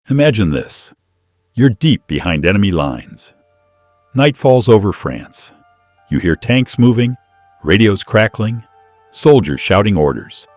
Imagine this. You're deep behind enemy lines. Night falls over France. You hear tanks moving, radios crackling, soldiers shouting orders.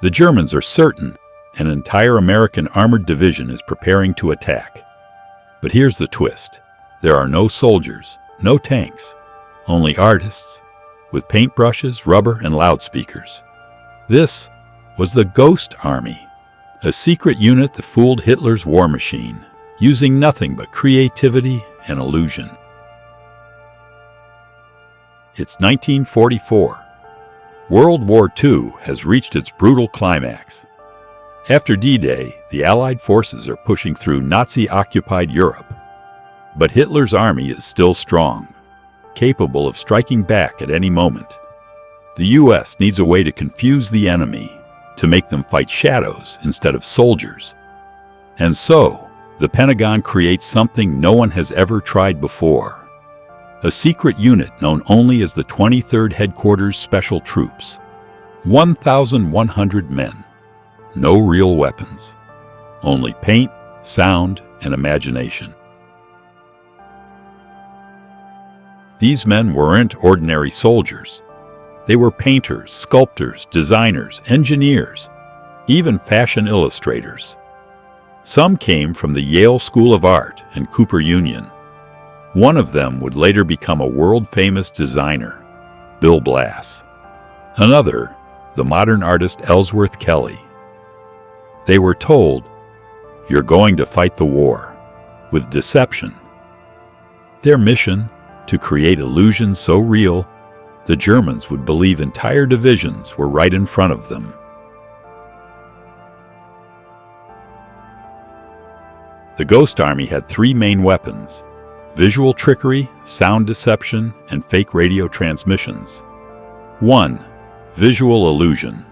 The Germans are certain an entire American armored division is preparing to attack. But here's the twist. There are no soldiers, no tanks, only artists with paintbrushes, rubber, and loudspeakers. This was the Ghost Army, a secret unit that fooled Hitler's war machine, using nothing but creativity and illusion. It's 1944. World War II has reached its brutal climax. After D-Day, the Allied forces are pushing through Nazi-occupied Europe. But Hitler's army is still strong, capable of striking back at any moment. The U.S. needs a way to confuse the enemy, to make them fight shadows instead of soldiers. And so, the Pentagon creates something no one has ever tried before. A secret unit known only as the 23rd Headquarters Special Troops. 1,100 men. No real weapons. Only paint, sound, and imagination. These men weren't ordinary soldiers. They were painters, sculptors, designers, engineers, even fashion illustrators. Some came from the Yale School of Art and Cooper Union. One of them would later become a world-famous designer, Bill Blass. Another, the modern artist Ellsworth Kelly. They were told, "You're going to fight the war," with deception. Their mission, to create illusions so real, the Germans would believe entire divisions were right in front of them. The Ghost Army had three main weapons: visual trickery, sound deception, and fake radio transmissions. 1. Visual illusion.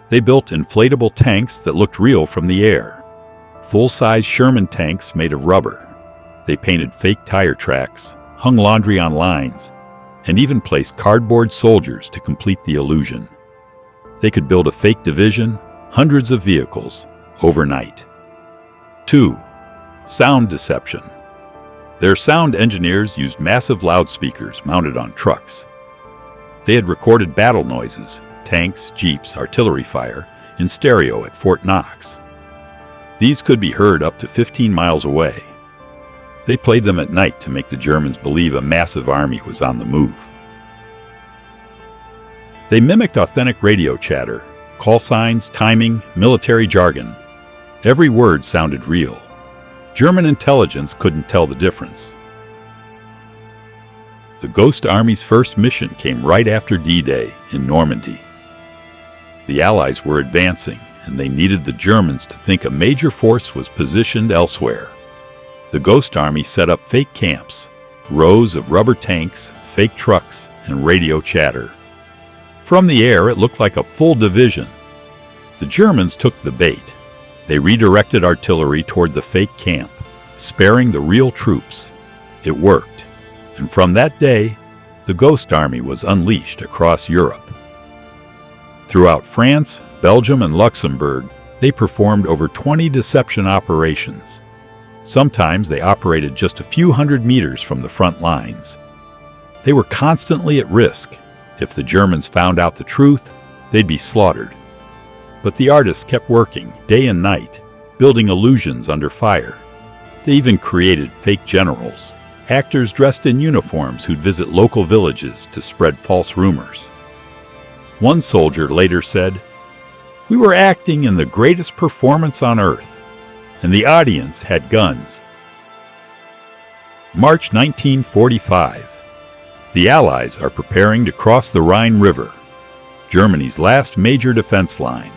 They built inflatable tanks that looked real from the air. Full-size Sherman tanks made of rubber. They painted fake tire tracks, hung laundry on lines, and even placed cardboard soldiers to complete the illusion. They could build a fake division, hundreds of vehicles, overnight. 2. Sound deception. Their sound engineers used massive loudspeakers mounted on trucks. They had recorded battle noises, tanks, jeeps, artillery fire, in stereo at Fort Knox. These could be heard up to 15 miles away. They played them at night to make the Germans believe a massive army was on the move. They mimicked authentic radio chatter, call signs, timing, military jargon. Every word sounded real. German intelligence couldn't tell the difference. The Ghost Army's first mission came right after D-Day in Normandy. The Allies were advancing, and they needed the Germans to think a major force was positioned elsewhere. The Ghost Army set up fake camps, rows of rubber tanks, fake trucks, and radio chatter. From the air, it looked like a full division. The Germans took the bait. They redirected artillery toward the fake camp, sparing the real troops. It worked, and from that day, the Ghost Army was unleashed across Europe. Throughout France, Belgium, and Luxembourg, they performed over 20 deception operations. Sometimes they operated just a few hundred meters from the front lines. They were constantly at risk. If the Germans found out the truth, they'd be slaughtered. But the artists kept working day and night, building illusions under fire. They even created fake generals, actors dressed in uniforms who'd visit local villages to spread false rumors. One soldier later said, "We were acting in the greatest performance on earth, and the audience had guns." March 1945. The Allies are preparing to cross the Rhine River, Germany's last major defense line.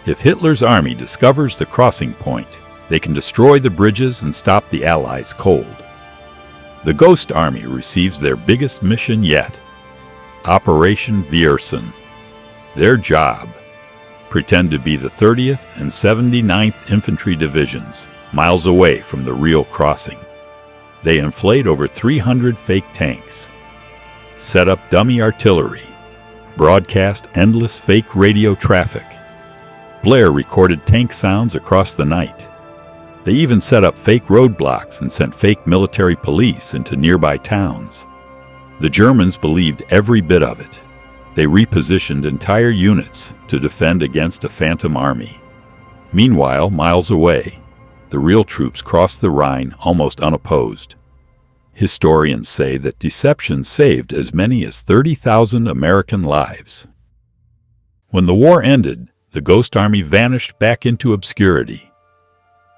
If Hitler's army discovers the crossing point, they can destroy the bridges and stop the Allies cold. The Ghost Army receives their biggest mission yet, Operation Viersen. Their job: pretend to be the 30th and 79th Infantry Divisions, miles away from the real crossing. They inflate over 300 fake tanks, set up dummy artillery, broadcast endless fake radio traffic. Blair recorded tank sounds across the night. They even set up fake roadblocks and sent fake military police into nearby towns. The Germans believed every bit of it. They repositioned entire units to defend against a phantom army. Meanwhile, miles away, the real troops crossed the Rhine almost unopposed. Historians say that deception saved as many as 30,000 American lives. When the war ended, the Ghost Army vanished back into obscurity.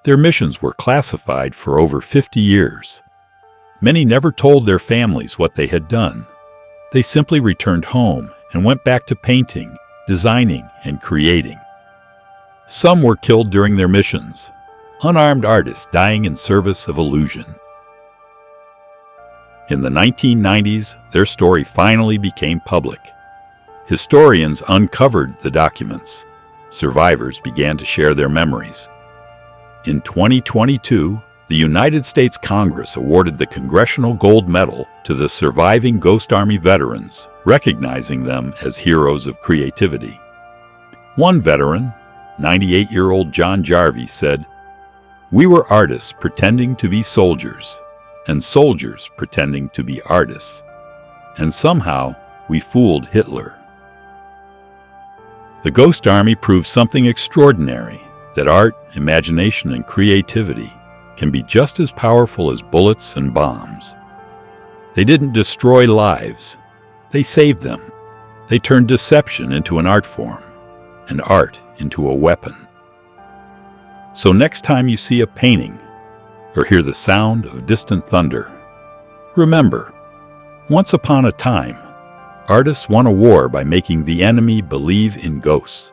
Their missions were classified for over 50 years. Many never told their families what they had done. They simply returned home and went back to painting, designing, and creating. Some were killed during their missions, unarmed artists dying in service of illusion. In the 1990s, their story finally became public. Historians uncovered the documents. Survivors began to share their memories. In 2022, the United States Congress awarded the Congressional Gold Medal to the surviving Ghost Army veterans, recognizing them as heroes of creativity. One veteran, 98-year-old John Jarvie, said, "We were artists pretending to be soldiers, and soldiers pretending to be artists. And somehow, we fooled Hitler." The Ghost Army proved something extraordinary, that art, imagination, and creativity can be just as powerful as bullets and bombs. They didn't destroy lives. They saved them. They turned deception into an art form, and art into a weapon. So next time you see a painting or hear the sound of distant thunder, remember, once upon a time, artists won a war by making the enemy believe in ghosts.